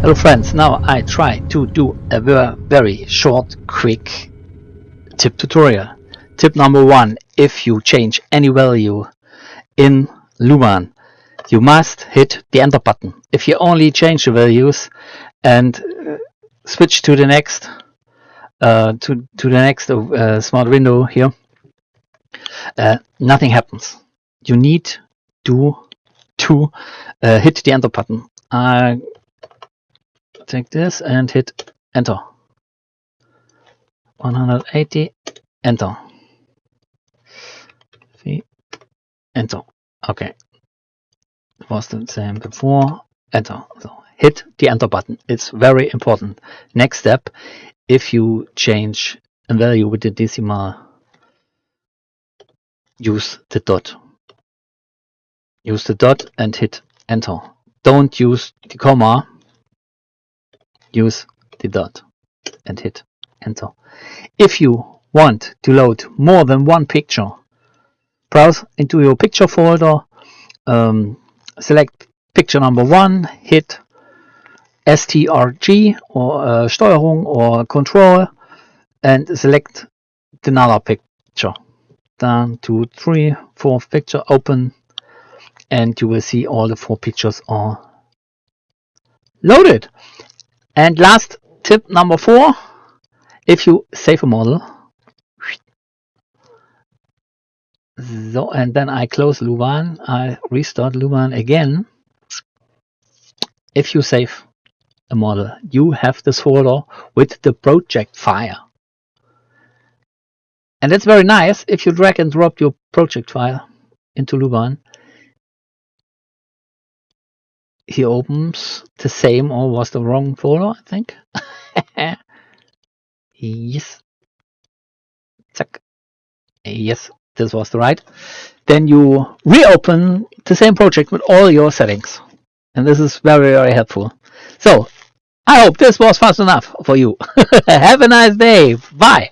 Hello friends, now I try to do a very short, quick tip tutorial. Tip number 1, if you change any value in Luban, you must hit the enter button. If you only change the values and switch to the next smart window here, nothing happens. You need to hit the enter button. Take this and hit enter. 180, enter. Enter. Okay. It was the same before. Enter. So hit the enter button. It's very important. Next step, if you change a value with the decimal, use the dot. Use the dot and hit enter. Don't use the comma. Use the dot and hit enter. If you want to load more than one picture, browse into your picture folder, select picture number 1, hit STRG or Steuerung or Ctrl and select another picture. 1, 2, 3, 4th picture, open, and you will see all the 4 pictures are loaded. And last tip number 4, if you save a model, so, and then I close Luban, I restart Luban again. If you save a model, you have this folder with the project file. And that's very nice. If you drag and drop your project file into Luban, he opens the same, or was the wrong folder, I think. Yes. Check. Yes, this was the right. Then you reopen the same project with all your settings. And this is very helpful. So I hope this was fast enough for you. Have a nice day. Bye.